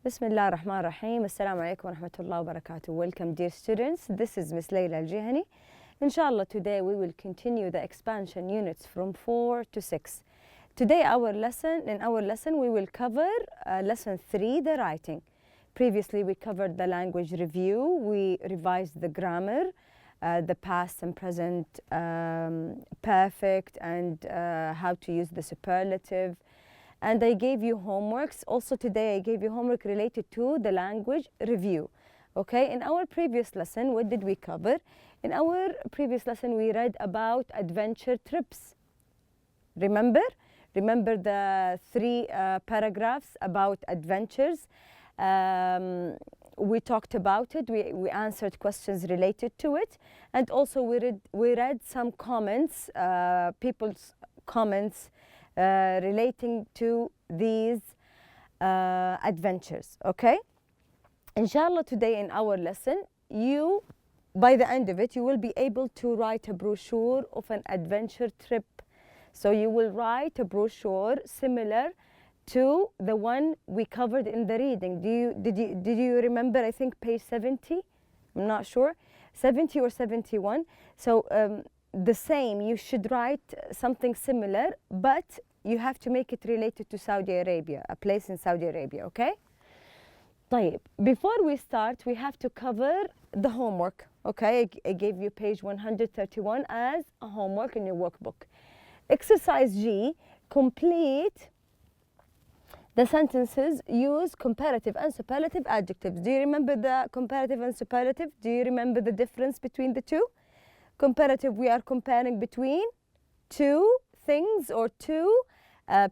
Bismillah ar-Rahman ar-Rahim. Assalamu alaikum wa rahmatullahi wa barakatuh. Welcome, dear students. This is Miss Layla Al-Jihani. Inshallah, today we will continue the expansion units from 4 to 6. Today, in our lesson, we will cover lesson 3, the writing. Previously, we covered the language review. We revised the grammar, the past and present perfect, and how to use the superlative. And I gave you homeworks. Also today I gave you homework related to the language review. Okay, in our previous lesson, what did we cover? In our previous lesson, we read about adventure trips. Remember? Remember the 3 paragraphs about adventures? We talked about it. We answered questions related to it. And also we read some comments, people's comments relating to these adventures, okay? Inshallah, today in our lesson, by the end of it, you will be able to write a brochure of an adventure trip. So you will write a brochure similar to the one we covered in the reading. Did you remember, I think, page 70? I'm not sure. 70 or 71. So the same, you should write something similar, but you have to make it related to Saudi Arabia, a place in Saudi Arabia, okay? طيب, before we start, we have to cover the homework, okay? I gave you page 131 as a homework in your workbook. Exercise G, complete the sentences, use comparative and superlative adjectives. Do you remember the comparative and superlative? Do you remember the difference between the two? Comparative, we are comparing between 2 things or 2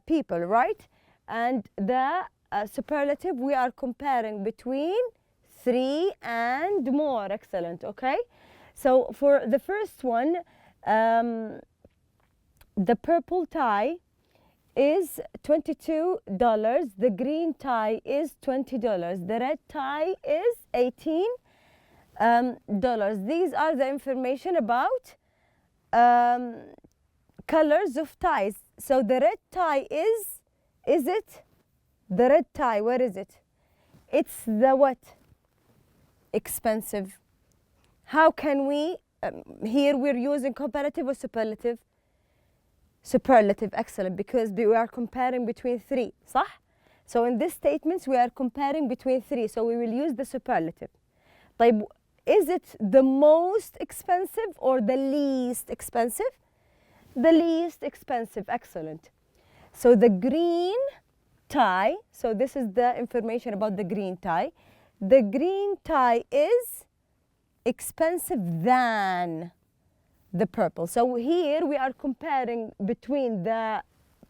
people, right? And the superlative, we are comparing between 3 and more. Excellent, okay? So for the first one, the purple tie is $22. The green tie is $20. The red tie is $18. These are the information about colors of ties. So the red tie is it? The red tie, where is it? It's the what? Expensive. How can we, here we're using comparative or superlative? Superlative, excellent, because we are comparing between 3, صح? So in this statements, we are comparing between 3, so we will use the superlative. طيب, is it the most expensive or the least expensive? The least expensive, excellent. So the green tie, so this is the information about the green tie. The green tie is expensive than the purple. So here we are comparing between the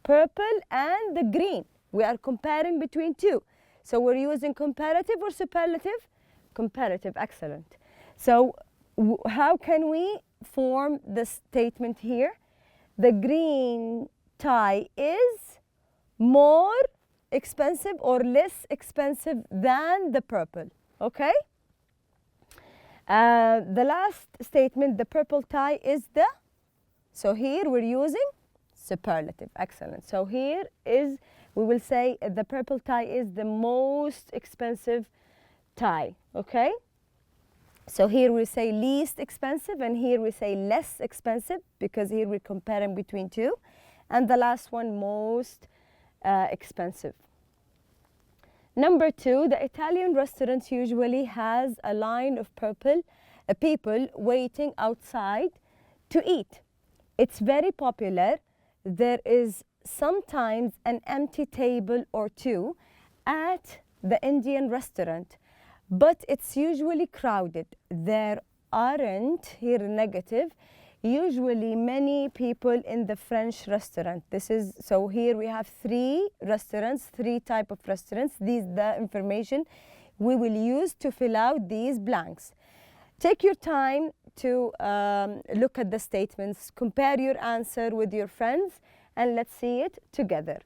purple and the green. We are comparing between 2. So we're using comparative or superlative? Comparative, excellent. So how can we form the statement here? The green tie is more expensive or less expensive than the purple, okay? The last statement, the purple tie is the, so here we're using superlative, excellent. So here is, we will say the purple tie is the most expensive tie, okay? So here we say least expensive, and here we say less expensive, because here we're comparing between 2. And the last one, most expensive. Number 2, the Italian restaurant usually has a line of people waiting outside to eat. It's very popular. There is sometimes an empty table or 2 at the Indian restaurant, but it's usually crowded. There aren't, here negative, usually many people in the French restaurant. This is, so here we have 3 restaurants, 3 type of restaurants. These the information we will use to fill out these blanks. Take your time to look at the statements, compare your answer with your friends, and let's see it together.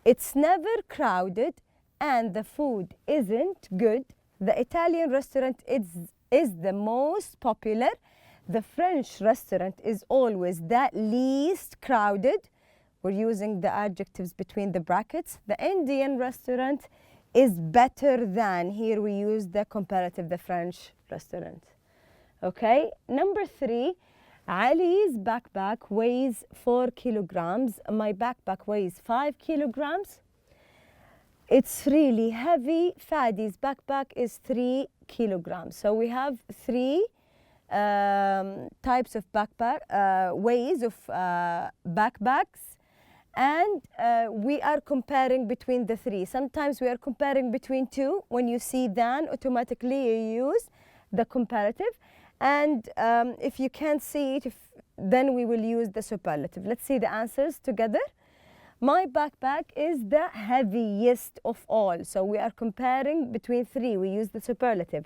It's never crowded and the food isn't good. The Italian restaurant is the most popular. The French restaurant is always the least crowded. We're using the adjectives between the brackets. The Indian restaurant is better than. Here we use the comparative, the French restaurant. Okay, number 3, Ali's backpack weighs 4 kilograms. My backpack weighs 5 kilograms. It's really heavy. Fadi's backpack is 3 kilograms. So we have 3 types of ways of backpacks, and we are comparing between the 3. Sometimes we are comparing between 2. When you see than, automatically you use the comparative. And if you can't see it, then we will use the superlative. Let's see the answers together. My backpack is the heaviest of all. So we are comparing between 3. We use the superlative.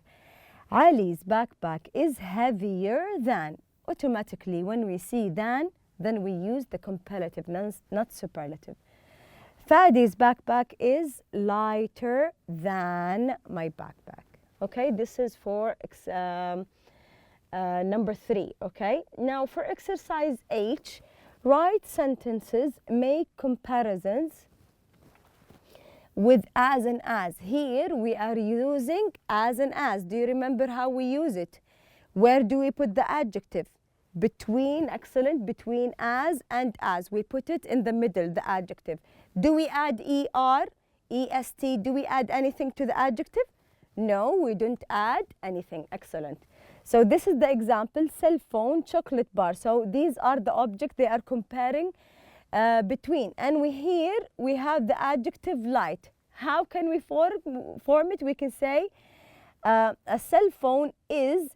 Ali's backpack is heavier than. Automatically, when we see than, then we use the comparative, not superlative. Fadi's backpack is lighter than my backpack. Okay, this is for number 3. Okay, now for exercise H, write sentences, make comparisons with as and as. Here we are using as and as. Do you remember how we use it? Where do we put the adjective? Between, excellent, between as and as. We put it in the middle, the adjective. Do we add ER, EST? Do we add anything to the adjective? No, we don't add anything. Excellent. So this is the example, cell phone, chocolate bar. So these are the objects they are comparing between. And here we have the adjective light. How can we form it? We can say a cell phone is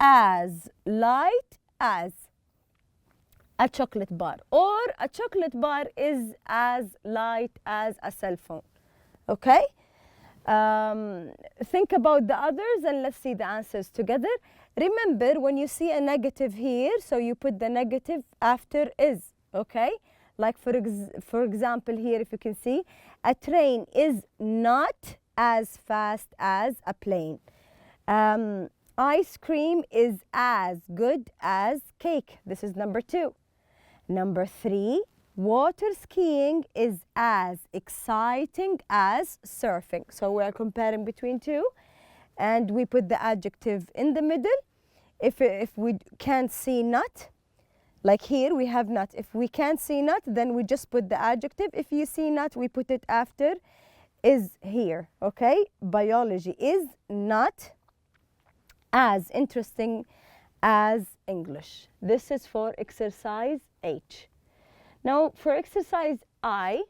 as light as a chocolate bar, or a chocolate bar is as light as a cell phone. Okay? Think about the others and let's see the answers together. Remember, when you see a negative here, so you put the negative after is. Okay? Like for example here, if you can see, a train is not as fast as a plane. Ice cream is as good as cake. This is number 2. Number 3, water skiing is as exciting as surfing. So we are comparing between 2, and we put the adjective in the middle. If we can't see not, like here we have not. If we can't see not, then we just put the adjective. If you see not, we put it after is here. Okay? Biology is not as interesting as English. This is for exercise H. Now for exercise I,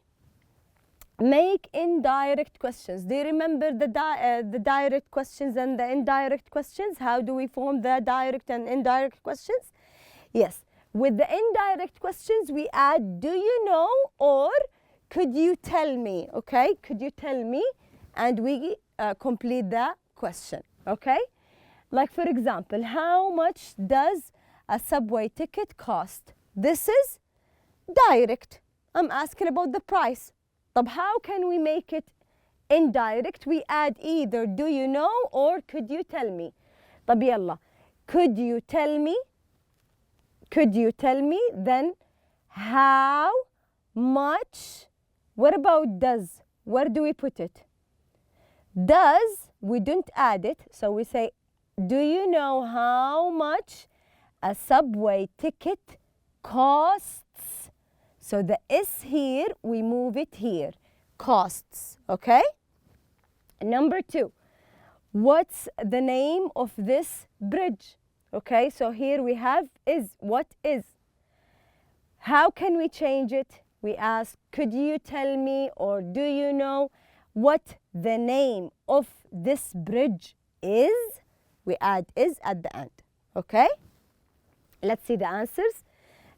make indirect questions. Do you remember the direct questions and the indirect questions? How do we form the direct and indirect questions? Yes, with the indirect questions we add do you know or could you tell me? Okay, could you tell me? And we complete the question. Okay? Like for example, how much does a subway ticket cost? This is direct. I'm asking about the price. But how can we make it indirect? We add either do you know or could you tell me. طب يلا. Could you tell me? Could you tell me? Then how much? What about does? Where do we put it? Does, we don't add it, so we say do you know how much a subway ticket costs? So the S here, we move it here. Costs, okay? Number 2, what's the name of this bridge? Okay, so here we have is. What is? How can we change it? We ask, could you tell me or do you know what the name of this bridge is? We add is at the end, okay? Let's see the answers.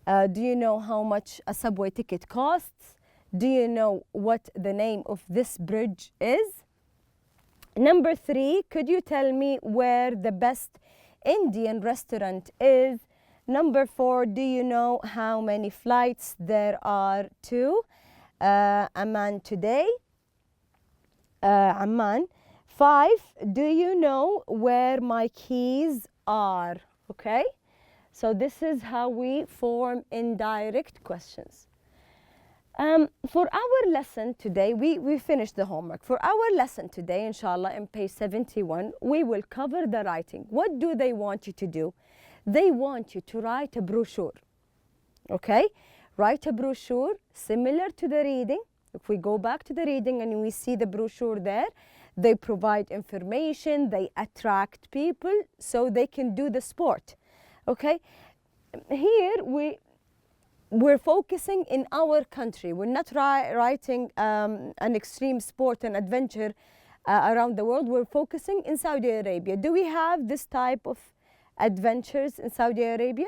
Do you know how much a subway ticket costs? Do you know what the name of this bridge is? Number 3, could you tell me where the best Indian restaurant is? Number 4, do you know how many flights there are to Amman today? Amman. 5, do you know where my keys are? Okay, so this is how we form indirect questions. For our lesson today, we finished the homework. For our lesson today, inshallah, in page 71, we will cover the writing. What do they want you to do? They want you to write a brochure, okay? Write a brochure similar to the reading. If we go back to the reading and we see the brochure there, they provide information, they attract people so they can do the sport, okay? Here we're focusing in our country. We're not writing an extreme sport and adventure around the world. We're focusing in Saudi Arabia. Do we have this type of adventures in Saudi Arabia?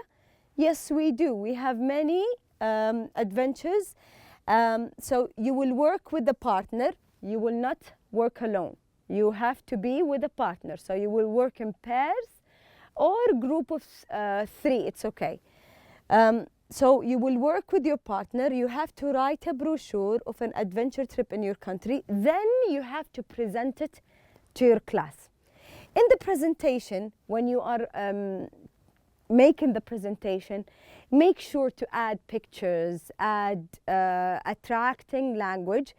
Yes, we do. We have many adventures. So you will work with a partner. You will not work alone. You have to be with a partner. So you will work in pairs or group of 3. It's okay. So you will work with your partner. You have to write a brochure of an adventure trip in your country. Then you have to present it to your class. In the presentation, when you are making the presentation, make sure to add pictures, add attracting language,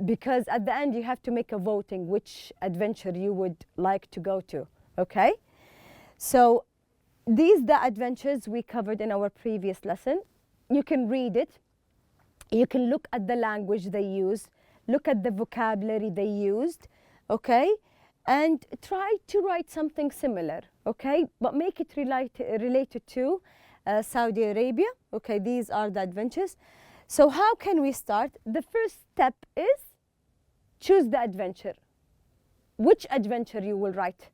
because at the end you have to make a voting which adventure you would like to go to, okay? So these are the adventures we covered in our previous lesson. You can read it. You can look at the language they used, look at the vocabulary they used, okay? And try to write something similar, okay? But make it related to Saudi Arabia, okay? These are the adventures. So how can we start? The first step is choose the adventure. Which adventure you will write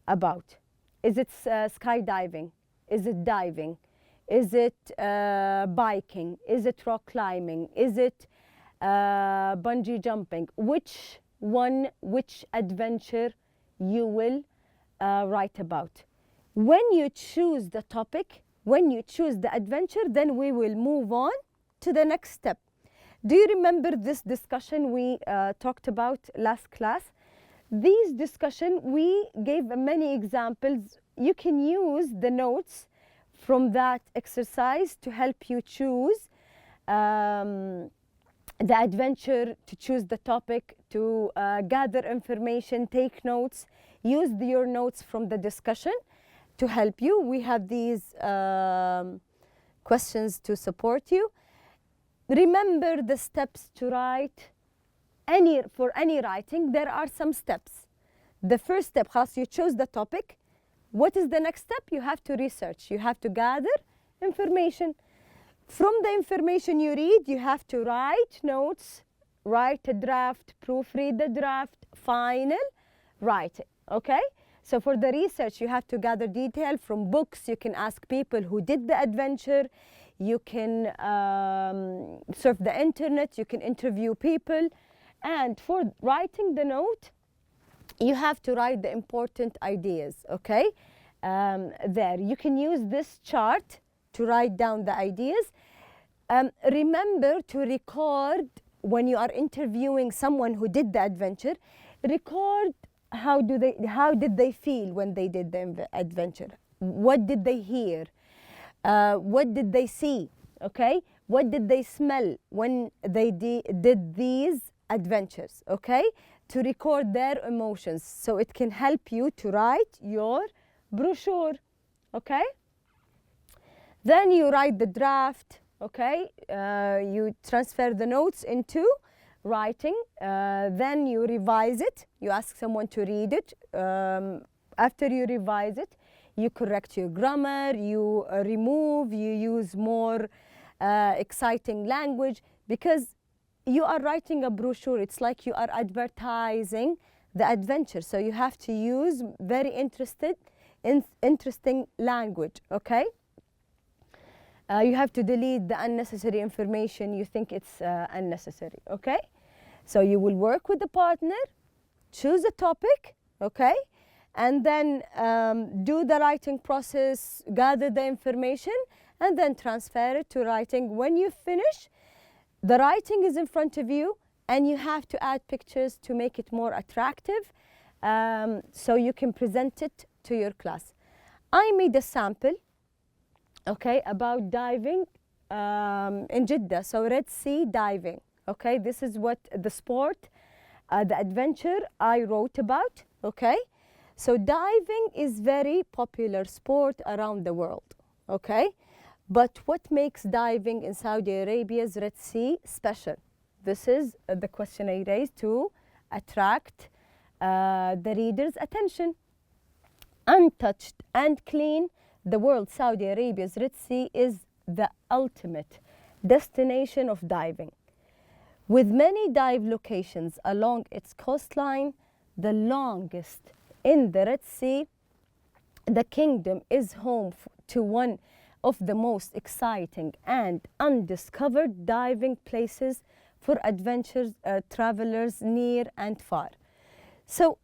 about? Is it skydiving? Is it diving? Is it biking? Is it rock climbing? Is it bungee jumping? Which adventure you will write about? When you choose the topic, when you choose the adventure, then we will move on to the next step. Do you remember this discussion we talked about last class? These discussion, we gave many examples. You can use the notes from that exercise to help you choose the adventure, to choose the topic, to gather information, take notes, use your notes from the discussion to help you. We have these questions to support you. Remember the steps to write. For any writing, there are some steps. The first step, خلاص, you chose the topic. What is the next step? You have to research. You have to gather information. From the information you read, you have to write notes, write a draft, proofread the draft, final writing, okay? So for the research, you have to gather detail from books. You can ask people who did the adventure. You can surf the internet. You can interview people. And for writing the note, you have to write the important ideas, okay? There, you can use this chart to write down the ideas. Remember to record when you are interviewing someone who did the adventure. Record how did they feel when they did the adventure? What did they hear? What did they see? Okay? What did they smell when they did these adventures? Okay? To record their emotions, so it can help you to write your brochure. Okay? Then you write the draft. Okay? You transfer the notes into writing. Then you revise it. You ask someone to read it. After you revise it, you correct your grammar, you remove, you use more exciting language, because you are writing a brochure. It's like you are advertising the adventure. So you have to use very interesting language, okay? You have to delete the unnecessary information you think it's unnecessary, okay? So you will work with the partner, choose a topic, okay? And then do the writing process, gather the information, and then transfer it to writing. When you finish, the writing is in front of you, and you have to add pictures to make it more attractive, so you can present it to your class. I made a sample, okay, about diving in Jeddah. So Red Sea diving. Okay, this is what the sport, the adventure I wrote about. Okay, so diving is very popular sport around the world. Okay, but what makes diving in Saudi Arabia's Red Sea special? This is the question I raised to attract the reader's attention. Untouched and clean, the world Saudi Arabia's Red Sea is the ultimate destination of diving. With many dive locations along its coastline, the longest in the Red Sea, the kingdom is home to one of the most exciting and undiscovered diving places for adventurers, travelers near and far. So,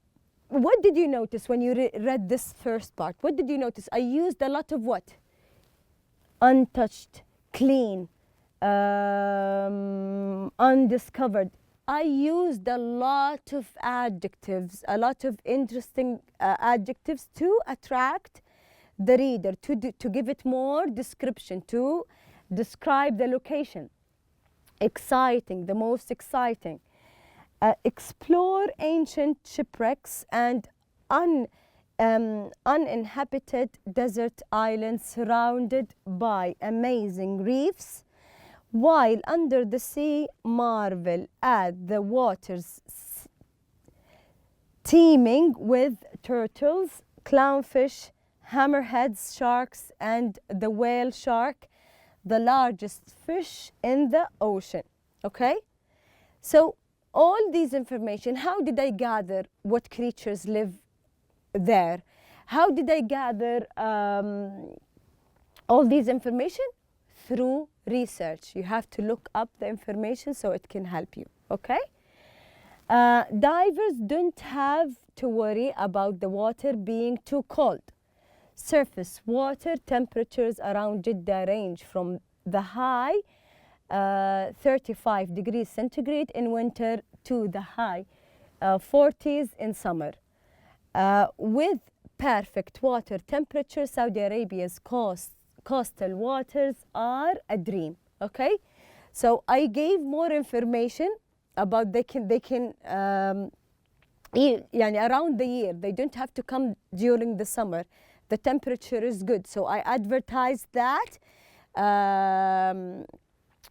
what did you notice when you read this first part? What did you notice? I used a lot of what? Untouched, clean, undiscovered. I used a lot of adjectives, a lot of interesting adjectives to attract the reader, to give it more description, to describe the location. Exciting, the most exciting. Explore ancient shipwrecks and uninhabited desert islands surrounded by amazing reefs, while under the sea marvel at the waters teeming with turtles, clownfish, hammerheads, sharks, and the whale shark, the largest fish in the ocean. Okay? So all these information, how did I gather what creatures live there? How did I gather all these information? Through research. You have to look up the information so it can help you. Okay? Divers don't have to worry about the water being too cold. Surface water temperatures around Jeddah range from the high 35 degrees centigrade in winter to the high 40s in summer. With perfect water temperature, Saudi Arabia's coastal waters are a dream. Okay, so I gave more information about they can around the year. They don't have to come during the summer. The temperature is good, so I advertised that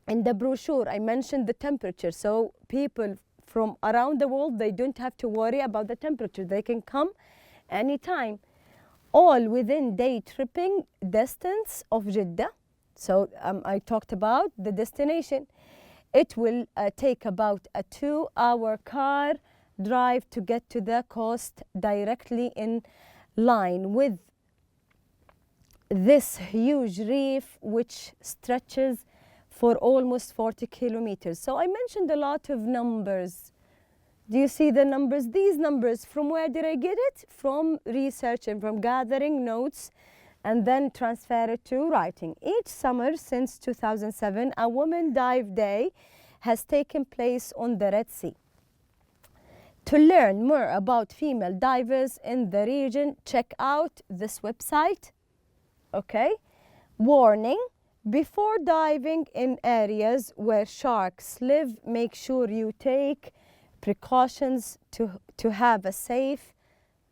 in the brochure. I mentioned the temperature, so people from around the world, they don't have to worry about the temperature. They can come anytime, all within day tripping distance of Jeddah. So I talked about the destination. It will take about a 2-hour car drive to get to the coast, directly in line with this huge reef which stretches for almost 40 kilometers. So I mentioned a lot of numbers. Do you see the numbers? These numbers, from where did I get it? From research and from gathering notes and then transfer it to writing. Each summer since 2007, a Women Dive Day has taken place on the Red Sea. To learn more about female divers in the region, check out this website. Okay, warning: before diving in areas where sharks live, make sure you take precautions to have a safe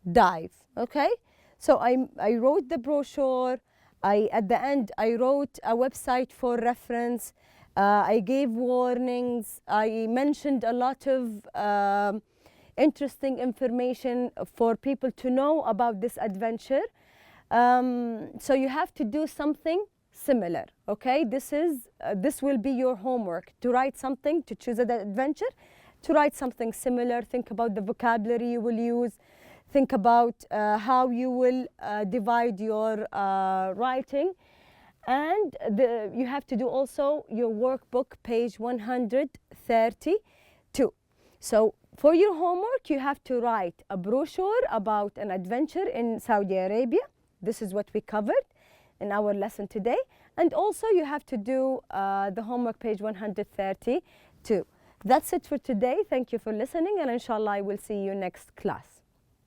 dive. Okay, so I wrote the brochure. At the end I wrote a website for reference. I gave warnings. I mentioned a lot of interesting information for people to know about this adventure. So you have to do something similar. Okay, this will be your homework, to write something, to choose an adventure, to write something similar. Think about the vocabulary you will use. Think about how you will divide your writing. And you have to do also your workbook, page 132. So for your homework, you have to write a brochure about an adventure in Saudi Arabia. This is what we covered in our lesson today. And also you have to do the homework, page 132. That's it for today. Thank you for listening, and inshallah I will see you next class.